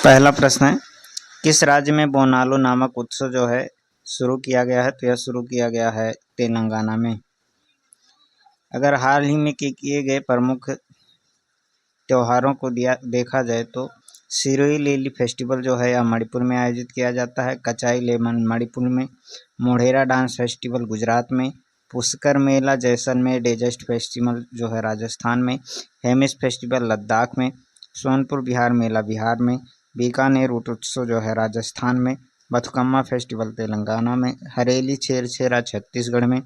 पहला प्रश्न है, किस राज्य में बोनालो नामक उत्सव जो है शुरू किया गया है? तो यह शुरू किया गया है तेलंगाना में। अगर हाल ही में किए गए प्रमुख त्योहारों को देखा जाए तो सिरोही लिली फेस्टिवल जो है यह मणिपुर में आयोजित किया जाता है। कचाई लेमन मणिपुर में, मोढेरा डांस फेस्टिवल गुजरात में, पुष्कर मेला जैसलमेर, डेजर्ट फेस्टिवल जो है राजस्थान में, हेमिस फेस्टिवल लद्दाख में, सोनपुर बिहार मेला बिहार में, बीकानेर ऊट उत्सव जो है राजस्थान में, बथुकम्मा फेस्टिवल तेलंगाना में, हरेली छेरछेरा छत्तीसगढ़ में,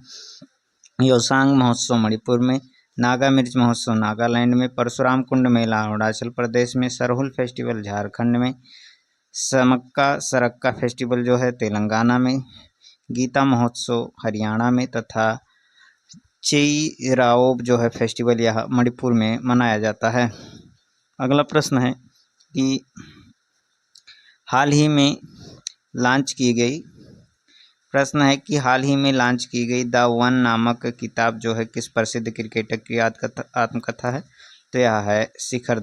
योसांग महोत्सव मणिपुर में, नागा मिर्च महोत्सव नागालैंड में, परशुराम कुंड मेला अरुणाचल प्रदेश में, सरहुल फेस्टिवल झारखंड में, समक्का सरक्का फेस्टिवल जो है तेलंगाना में, गीता महोत्सव हरियाणा में तथा चेईराओब जो है फेस्टिवल यह मणिपुर में मनाया जाता है। अगला प्रश्न है कि हाल ही में लॉन्च की गई द वन नामक किताब जो है किस प्रसिद्ध क्रिकेटर की आत्मकथा है? तो यह है शिखर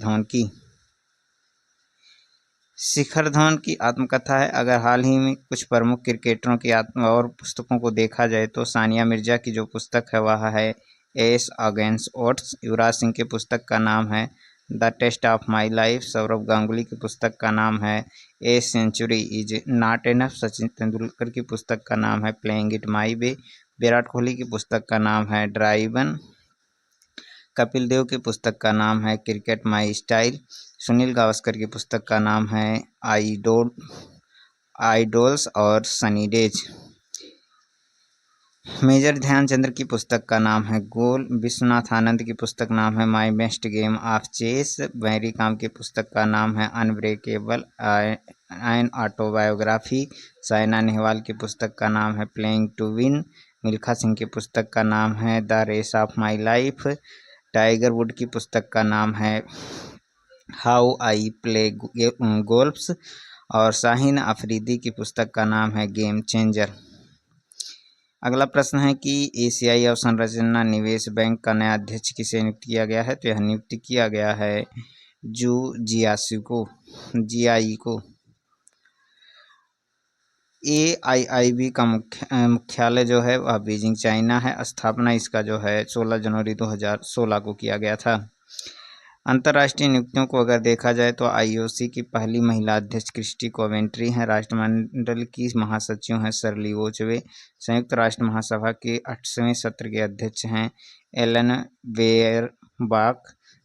धवन की आत्मकथा है। अगर हाल ही में कुछ प्रमुख क्रिकेटरों की और पुस्तकों को देखा जाए तो सानिया मिर्जा की जो पुस्तक है वह है ace against odds. Yuvraj Singh की पुस्तक का नाम है the test of my life. Sourav Ganguly की पुस्तक का नाम है a century is not enough. Sachin Tendulkar की पुस्तक का नाम है playing it my way. Virat Kohli की पुस्तक का नाम है ड्राइवन। कपिल देव की पुस्तक का नाम है cricket my style. Sunil Gavaskar की पुस्तक का नाम है आइडोल्स और सनी डेज। मेजर ध्यानचंद्र की पुस्तक का नाम है गोल। विश्वनाथ आनंद की पुस्तक नाम है my best game of chess. Mary Kom की पुस्तक का नाम है unbreakable an autobiography. Saina Nehwal की पुस्तक का नाम है playing to win. Milkha Singh की पुस्तक का नाम है the race of my life. Tiger wood की पुस्तक का नाम है हाउ आई प्ले गोल्फ्स। और शाहीन अफरीदी की पुस्तक का नाम है गेम चेंजर। अगला प्रश्न है कि एशियाई अवसंरचना निवेश बैंक का नया अध्यक्ष किसे नियुक्त किया गया है? तो यह नियुक्त किया गया है जू जियाई को। AIIB का मुख्यालय जो है वह बीजिंग चाइना है। स्थापना इसका जो है 16 जनवरी 2016 को किया गया था। अंतर्राष्ट्रीय नियुक्तियों को अगर देखा जाए तो IOC की पहली महिला अध्यक्ष क्रिस्टी कोवेंट्री हैं। राष्ट्रमंडल की महासचिव हैं शर्ली ओचवे। संयुक्त राष्ट्र महासभा के 8वें सत्र के अध्यक्ष हैं एलन बेयरबाक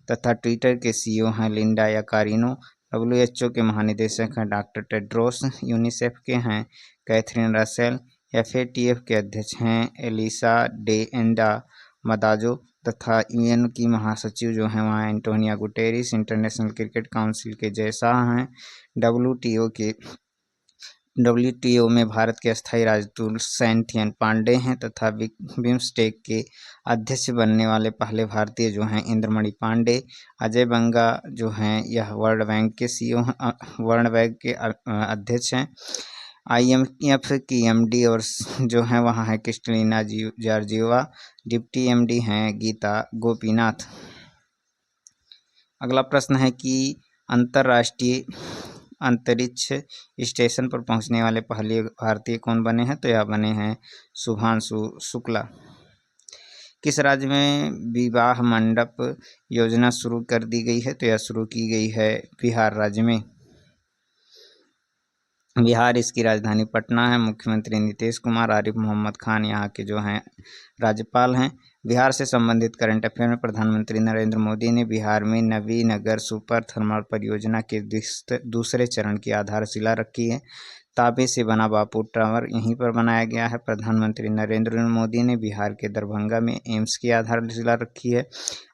तथा ट्विटर के CEO हैं लिंडा याकारिनो। WHO के महानिदेशक हैं डॉक्टर टेड्रोस। यूनिसेफ के हैं कैथरीन रसेल। FATF के अध्यक्ष हैं एलिसा डे एंडा मदाजो तथा UN की महासचिव जो हैं वहाँ एंटोनिया गुटेरिस। इंटरनेशनल क्रिकेट काउंसिल के जय शाह हैं। WTO में भारत के अस्थायी राजदूत सैंथियन पांडे हैं तथा बिम्स्टेक के अध्यक्ष बनने वाले पहले भारतीय जो हैं इंद्रमणि पांडे। अजय बंगा जो हैं यह वर्ल्ड बैंक के CEO अध्यक्ष हैं। IMF की MD और जो हैं वहाँ है क्रिस्टलिना जॉर्जियोवा। डिप्टी MD हैं गीता गोपीनाथ। अगला प्रश्न है कि अंतर्राष्ट्रीय अंतरिक्ष स्टेशन पर पहुंचने वाले पहले भारतीय कौन बने हैं? तो यह बने हैं शुभांशु शुक्ला। किस राज्य में विवाह मंडप योजना शुरू कर दी गई है? तो यह शुरू की गई है बिहार राज्य में। बिहार इसकी राजधानी पटना है। मुख्यमंत्री नीतीश कुमार। आरिफ मोहम्मद खान यहाँ के जो हैं राज्यपाल हैं। बिहार से संबंधित करंट अफेयर में प्रधानमंत्री नरेंद्र मोदी ने बिहार में नवीनगर सुपर थर्मल परियोजना के दूसरे चरण की आधारशिला रखी है। तांबे से बना बापू टावर यहीं पर बनाया गया है। प्रधानमंत्री नरेंद्र मोदी ने बिहार के दरभंगा में एम्स की आधारशिला रखी है।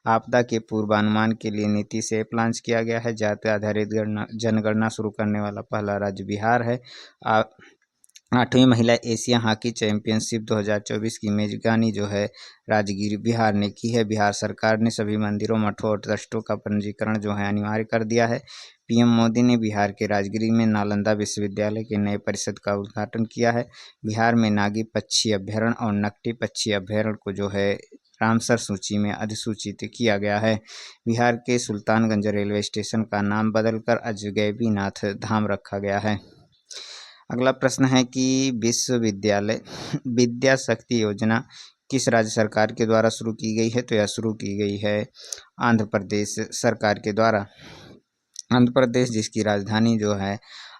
आपदा के पूर्वानुमान के लिए नीति से ऐप लॉन्च किया गया है। जाति आधारित जनगणना शुरू करने वाला पहला राज्य बिहार है। 8वीं महिला एशिया हॉकी चैंपियनशिप 2024 की मेजबानी जो है राजगीर बिहार ने की है। बिहार सरकार ने सभी मंदिरों, मठों और ट्रस्टों का पंजीकरण जो है अनिवार्य कर दिया है। PM मोदी ने बिहार के राजगीर में नालंदा विश्वविद्यालय के नए परिसर का उद्घाटन किया है। बिहार में नागी पक्षी अभ्यारण्य और नकटी पक्षी अभ्यारण्य को जो है रामसर सूची में अधिसूचित किया गया है। बिहार के सुल्तानगंज रेलवे स्टेशन का नाम बदलकर अजगैबीनाथ धाम रखा गया है। अगला प्रश्न है कि विश्वविद्यालय विद्या शक्ति योजना किस राज्य सरकार के द्वारा शुरू की गई है? तो यह शुरू की गई है आंध्र प्रदेश सरकार के द्वारा। आंध्र प्रदेश जिसकी राजधानी जो है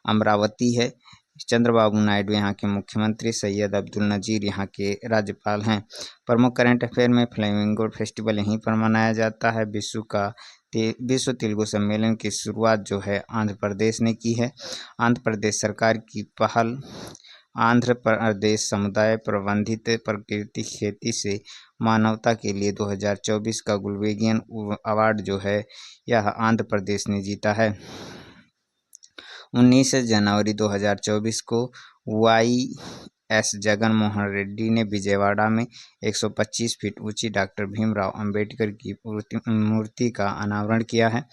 अमरावती है। चंद्रबाबू नायडू यहाँ के मुख्यमंत्री, सैयद अब्दुल नजीर यहाँ के राज्यपाल हैं। प्रमुख करंट अफेयर में फ्लेमिंगो फेस्टिवल यहीं पर मनाया जाता है। विश्व तेलुगु सम्मेलन की शुरुआत जो है आंध्र प्रदेश ने की है। आंध्र प्रदेश सरकार की पहल आंध्र प्रदेश समुदाय प्रबंधित प्राकृतिक खेती से मानवता के लिए 2024 का गुलवेगियन अवार्ड जो है यह आंध्र प्रदेश ने जीता है। 19 जनवरी 2024 को YS जगन मोहन रेड्डी ने विजयवाड़ा में 125 फीट ऊंची डॉक्टर भीमराव अंबेडकर की मूर्ति का अनावरण किया है।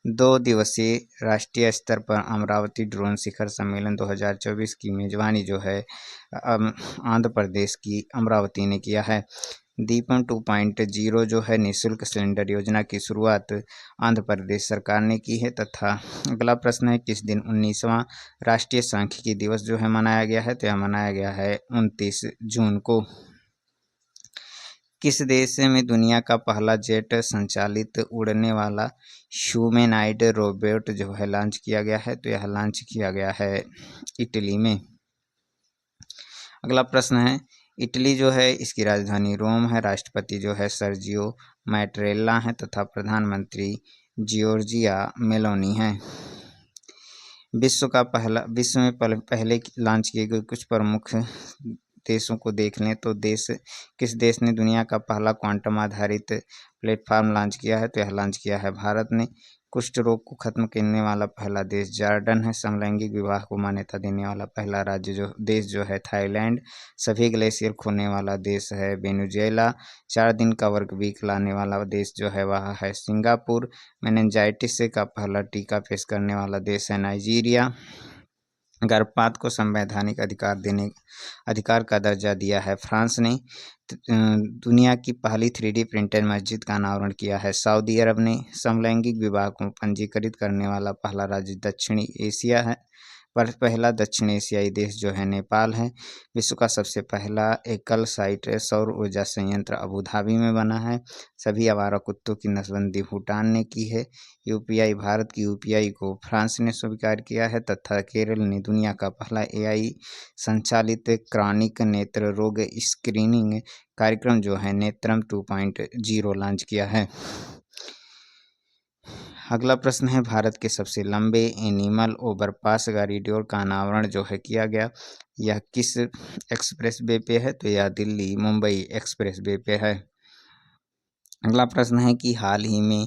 2 दिवसीय राष्ट्रीय स्तर पर अमरावती ड्रोन शिखर सम्मेलन 2024 की मेजबानी जो है आंध्र प्रदेश की अमरावती ने किया है। दीपम 2.0 जो है निःशुल्क सिलेंडर योजना की शुरुआत आंध्र प्रदेश सरकार ने की है। तथा अगला प्रश्न है किस दिन 19वां राष्ट्रीय सांख्यिकी दिवस जो है मनाया गया है? तो यह मनाया गया है 29 जून को। किस देश में दुनिया का पहला जेट संचालित उड़ने वाला ह्यूमैनॉइड रोबोट जो है लॉन्च किया गया है? तो यह लॉन्च किया गया है इटली में। अगला प्रश्न है इटली जो है इसकी राजधानी रोम है। राष्ट्रपति जो है सर्जियो मैट्रेला हैं तथा प्रधानमंत्री जियोर्जिया मेलोनी हैं। विश्व में पहले लॉन्च किए गए कुछ प्रमुख देशों को देख लें तो किस देश ने दुनिया का पहला क्वांटम आधारित प्लेटफॉर्म लॉन्च किया है? तो यह लॉन्च किया है भारत ने। कुष्ठ रोग को खत्म करने वाला पहला देश जॉर्डन है। समलैंगिक विवाह को मान्यता देने वाला पहला देश जो है थाईलैंड। सभी ग्लेशियर खोने वाला देश है वेनेजुएला। 4 दिन का वर्क वीक लाने वाला देश जो है वह है सिंगापुर। मेनिंजाइटिस का पहला टीका पेश करने वाला देश है नाइजीरिया। गर्भपात को संवैधानिक अधिकार का दर्जा दिया है फ्रांस ने। दुनिया की पहली 3D प्रिंटेड मस्जिद का अनावरण किया है सऊदी अरब ने। समलैंगिक विवाह को पंजीकृत करने वाला पहला राज्य दक्षिणी एशिया है। पहला दक्षिण एशियाई देश जो है नेपाल है। विश्व का सबसे पहला एकल साइट सौर ऊर्जा संयंत्र अबू धाबी में बना है। सभी आवारा कुत्तों की नसबंदी भूटान ने की है। भारत की यूपीआई को फ्रांस ने स्वीकार किया है तथा केरल ने दुनिया का पहला AI संचालित क्रॉनिक नेत्र रोग स्क्रीनिंग कार्यक्रम जो है नेत्रम 2.0 लॉन्च किया है। अगला प्रश्न है भारत के सबसे लंबे एनिमल ओवरपास कॉरिडोर का अनावरण जो है किया गया, यह किस एक्सप्रेस वे पे है? तो यह दिल्ली मुंबई एक्सप्रेस वे पे है। अगला प्रश्न है कि हाल ही में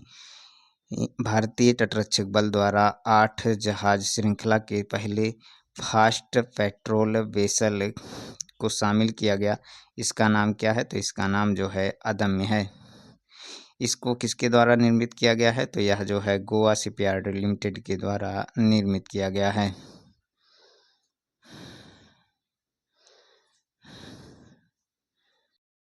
भारतीय तटरक्षक बल द्वारा 8 जहाज श्रृंखला के पहले फास्ट पेट्रोल वेसल को शामिल किया गया, इसका नाम क्या है? तो इसका नाम जो है अदम्य है। इसको किसके द्वारा निर्मित किया गया है? तो यह जो है गोवा शिपयार्ड लिमिटेड के द्वारा निर्मित किया गया है।